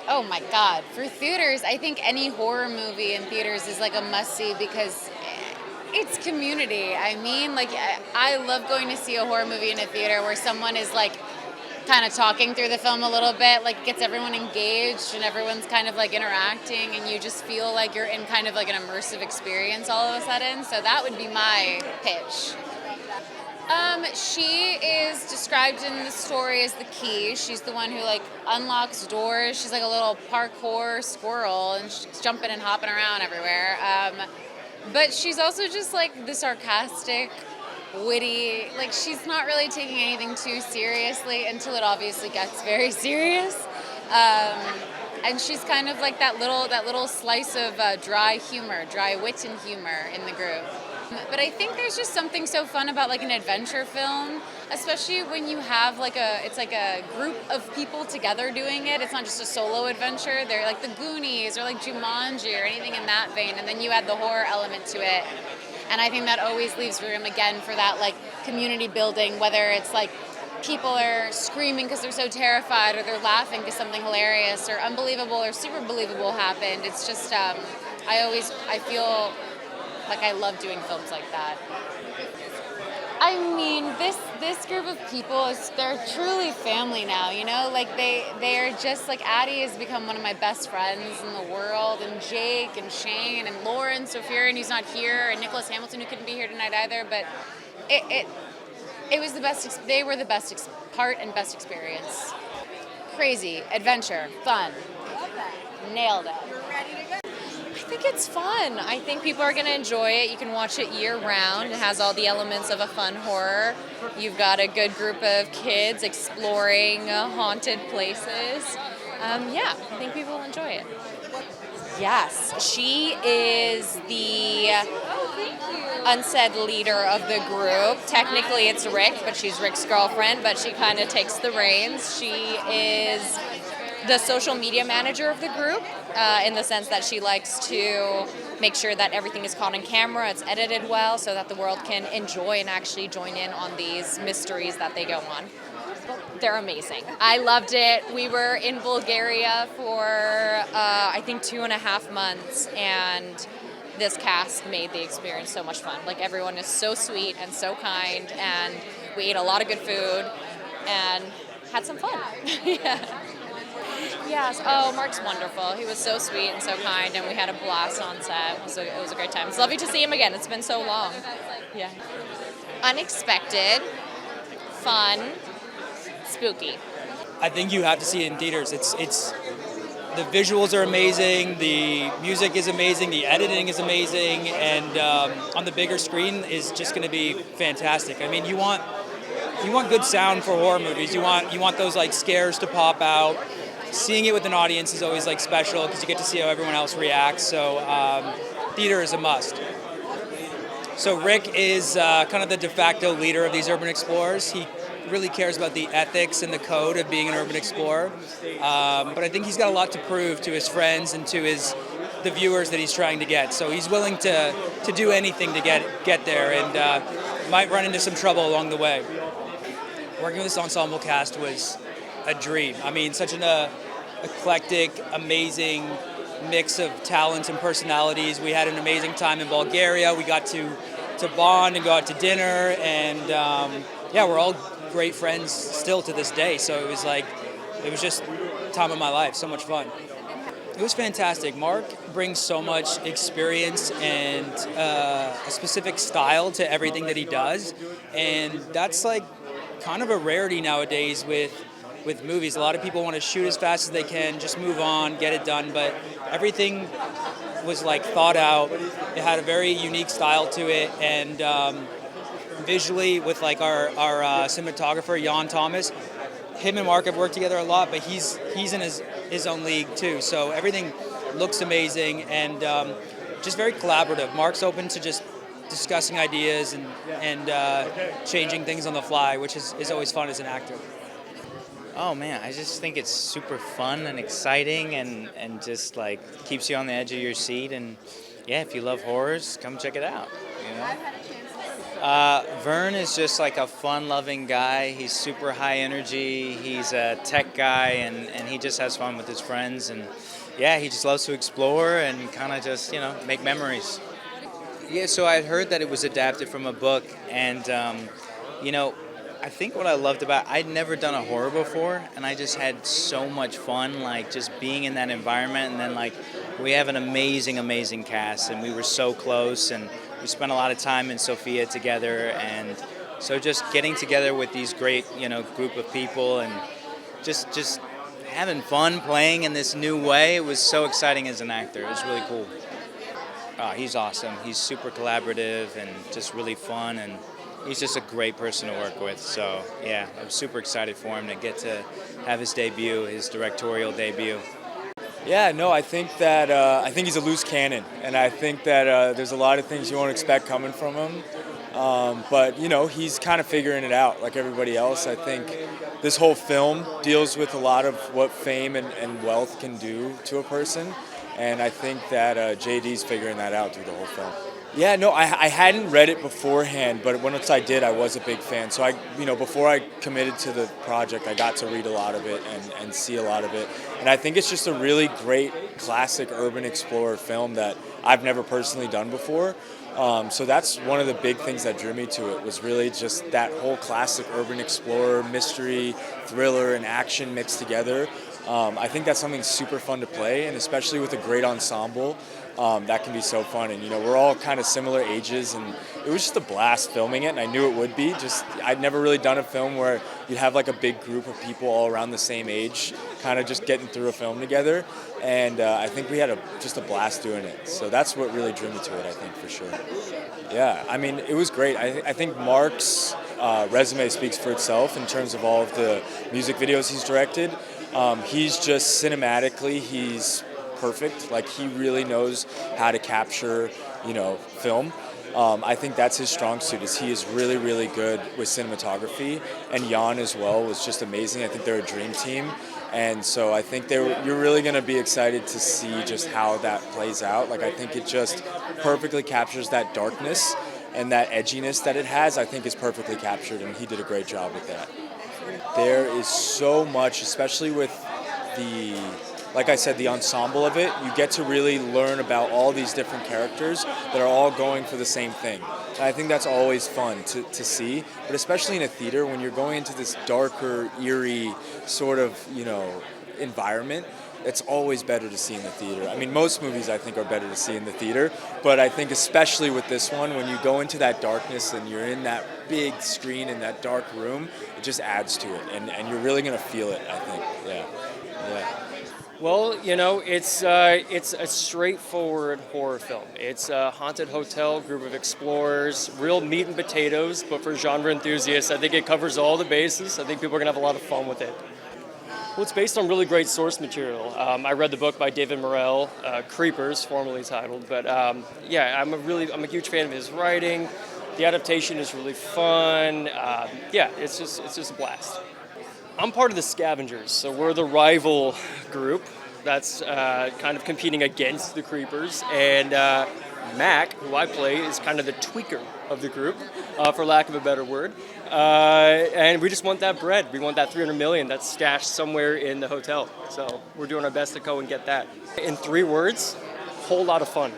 Oh my God. For theaters, I think any horror movie in theaters is like a must-see because it's community. I mean, like, I love going to see a horror movie in a theater where someone is like kind of talking through the film a little bit, like gets everyone engaged and everyone's kind of like interacting and you just feel like you're in kind of like an immersive experience all of a sudden. So that would be my pitch. She is described in the story as the key. She's the one who like unlocks doors. She's like a little parkour squirrel and she's jumping and hopping around everywhere. But she's also just like the sarcastic, witty, like she's not really taking anything too seriously until it obviously gets very serious. And she's kind of like that little slice of dry wit and humor in the group. But I think there's just something so fun about like an adventure film, especially when you have it's like a group of people together doing it. It's not just a solo adventure. They're like the Goonies or like Jumanji or anything in that vein, and then you add the horror element to it. And I think that always leaves room again for that like community building, whether it's like people are screaming because they're so terrified or they're laughing because something hilarious or unbelievable or super believable happened. It's just, I feel like I love doing films like that. I mean, this group of people they're truly family now, you know? Like they are just like Addie has become one of my best friends in the world, and Jake and Shane and Laurence O'Fearon, who's not here, and Nicholas Hamilton, who couldn't be here tonight either, but it was the best, they were the best part and best experience. Crazy, adventure, fun. Nailed it. I think it's fun. I think people are going to enjoy it. You can watch it year round. It has all the elements of a fun horror. You've got a good group of kids exploring haunted places. I think people will enjoy it. Yes, she is the unsaid leader of the group. Technically it's Rick, but she's Rick's girlfriend, but she kind of takes the reins. She is the social media manager of the group, in the sense that she likes to make sure that everything is caught on camera, it's edited well, so that the world can enjoy and actually join in on these mysteries that they go on. They're amazing. I loved it. We were in Bulgaria for, I think, 2.5 months, and this cast made the experience so much fun. Like, everyone is so sweet and so kind, and we ate a lot of good food and had some fun. Yeah. Yes. Oh, Mark's wonderful. He was so sweet and so kind, and we had a blast on set. It was a great time. It's lovely to see him again. It's been so long. Yeah. Unexpected, fun, spooky. I think you have to see it in theaters. It's the visuals are amazing, the music is amazing, the editing is amazing, and on the bigger screen is just going to be fantastic. I mean, you want good sound for horror movies. You want those like scares to pop out. Seeing it with an audience is always like special because you get to see how everyone else reacts. So theater is a must. So Rick is kind of the de facto leader of these urban explorers. He really cares about the ethics and the code of being an urban explorer. But I think he's got a lot to prove to his friends and to the viewers that he's trying to get. So he's willing to do anything to get there, and might run into some trouble along the way. Working with this ensemble cast was a dream. I mean, such an eclectic, amazing mix of talents and personalities. We had an amazing time in Bulgaria. We got to bond and go out to dinner, and we're all great friends still to this day. So it was just time of my life. So much fun. It was fantastic. Mark brings so much experience and a specific style to everything that he does, and that's like kind of a rarity nowadays with movies. A lot of people want to shoot as fast as they can, just move on, get it done, but everything was like thought out. It had a very unique style to it, and visually with like our cinematographer Jan Thomas, him and Mark have worked together a lot, but he's in his own league too. So everything looks amazing and just very collaborative. Mark's open to just discussing ideas and changing things on the fly, which is always fun as an actor. Oh man, I just think it's super fun and exciting and just like keeps you on the edge of your seat. And yeah, if you love horrors, come check it out. You know? Vern is just like a fun-loving guy. He's super high energy. He's a tech guy, and he just has fun with his friends. And yeah, he just loves to explore and kind of just, make memories. Yeah, so I heard that it was adapted from a book, and I think what I loved about I'd never done a horror before, and I just had so much fun, like just being in that environment. And then like we have an amazing cast, and we were so close, and we spent a lot of time in Sofia together, and so just getting together with these great group of people, and just having fun playing in this new way. It was so exciting as an actor. It was really cool. He's awesome. He's super collaborative and just really fun, and he's just a great person to work with. So yeah, I'm super excited for him to get to have his debut, his directorial debut. Yeah, no, I think he's a loose cannon, and I think that there's a lot of things you won't expect coming from him. But he's kind of figuring it out like everybody else. I think this whole film deals with a lot of what fame and wealth can do to a person, and I think that JD's figuring that out through the whole film. Yeah, no, I hadn't read it beforehand, but once I did, I was a big fan. So before I committed to the project, I got to read a lot of it and see a lot of it. And I think it's just a really great classic urban explorer film that I've never personally done before. So that's one of the big things that drew me to it, was really just that whole classic urban explorer, mystery, thriller, and action mixed together. I think that's something super fun to play, and especially with a great ensemble, that can be so fun. And we're all kind of similar ages, and it was just a blast filming it, and I knew it would be. I'd never really done a film where you'd have like a big group of people all around the same age, kind of just getting through a film together, and I think we had just a blast doing it. So that's what really drew me to it, I think, for sure. Yeah, I mean, it was great. I think Mark's resume speaks for itself in terms of all of the music videos he's directed. He's just cinematically, he's perfect. Like, he really knows how to capture, film. I think that's his strong suit, is he is really, really good with cinematography. And Jan as well was just amazing. I think they're a dream team. And so I think you're really going to be excited to see just how that plays out. Like, I think it just perfectly captures that darkness, and that edginess that it has, I think, is perfectly captured, and he did a great job with that. There is so much, especially with like I said, the ensemble of it. You get to really learn about all these different characters that are all going for the same thing. And I think that's always fun to see, but especially in a theater, when you're going into this darker, eerie sort of, environment, it's always better to see in the theater. I mean, most movies I think are better to see in the theater, but I think especially with this one, when you go into that darkness and you're in that big screen in that dark room, it just adds to it, and you're really going to feel it, I think. Yeah. Well, it's a straightforward horror film. It's a haunted hotel, group of explorers, real meat and potatoes, but for genre enthusiasts, I think it covers all the bases. I think people are going to have a lot of fun with it. Well, it's based on really great source material. I read the book by David Morrell, Creepers, formerly titled, but I'm a huge fan of his writing. The adaptation is really fun. It's just a blast. I'm part of the Scavengers, so we're the rival group that's kind of competing against the Creepers, and Mac, who I play, is kind of the tweaker of the group, for lack of a better word, and we just want that bread. We want that $300 million that's stashed somewhere in the hotel, so we're doing our best to go and get that. In 3 words, whole lot of fun.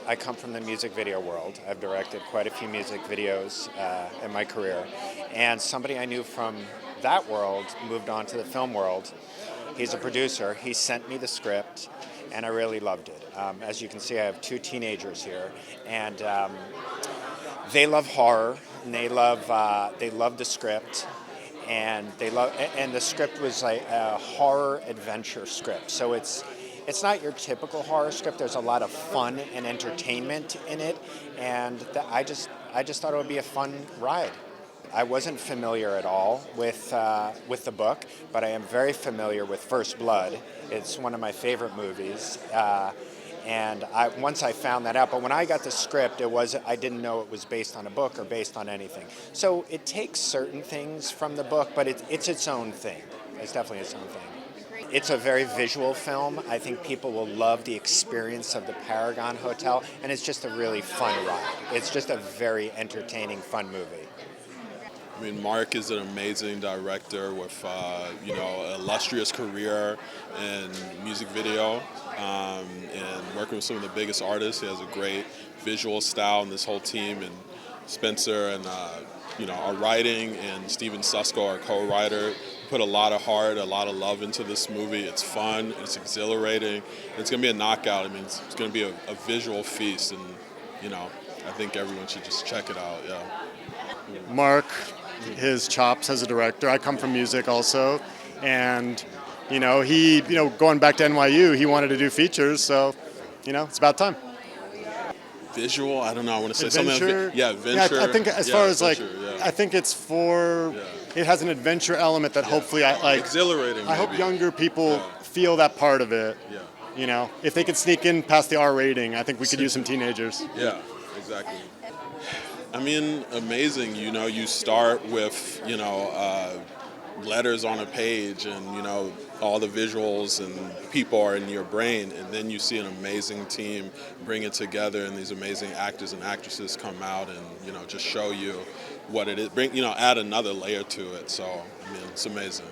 I come from the music video world. I've directed quite a few music videos in my career. And somebody I knew from that world moved on to the film world. He's a producer. He sent me the script, and I really loved it. As you can see, I have 2 teenagers here, and they love horror, and they love the script. And the script was like a horror adventure script. So it's not your typical horror script. There's a lot of fun and entertainment in it, and I just thought it would be a fun ride. I wasn't familiar at all with the book, but I am very familiar with First Blood. It's one of my favorite movies, and once I found that out. But when I got the script, I didn't know it was based on a book or based on anything. So it takes certain things from the book, but it's its own thing. It's definitely its own thing. It's a very visual film. I think people will love the experience of the Paragon Hotel, and it's just a really fun ride. It's just a very entertaining, fun movie. I mean, Mark is an amazing director with, an illustrious career in music video and working with some of the biggest artists. He has a great visual style, and this whole team, and Spencer and, our writing, and Steven Susko, our co-writer, put a lot of heart, a lot of love into this movie. It's fun, it's exhilarating, and it's going to be a knockout. I mean, it's going to be a visual feast, and, I think everyone should just check it out, yeah. Mark, his chops as a director. I come from music also, and he going back to NYU, he wanted to do features, so it's about time. Visual, I don't know, I want to say Adventure. something. Yeah, adventure. Yeah, I think as far as I think it's for. Yeah. It has an adventure element that hopefully I like. Exhilarating. I hope younger people feel that part of it. Yeah. If they could sneak in past the R rating, I think we could use some teenagers. Yeah, exactly. I mean, amazing. You start with, letters on a page, and, all the visuals and people are in your brain, and then you see an amazing team bring it together, and these amazing actors and actresses come out and, just show you what it is. Add another layer to it. So, I mean, it's amazing.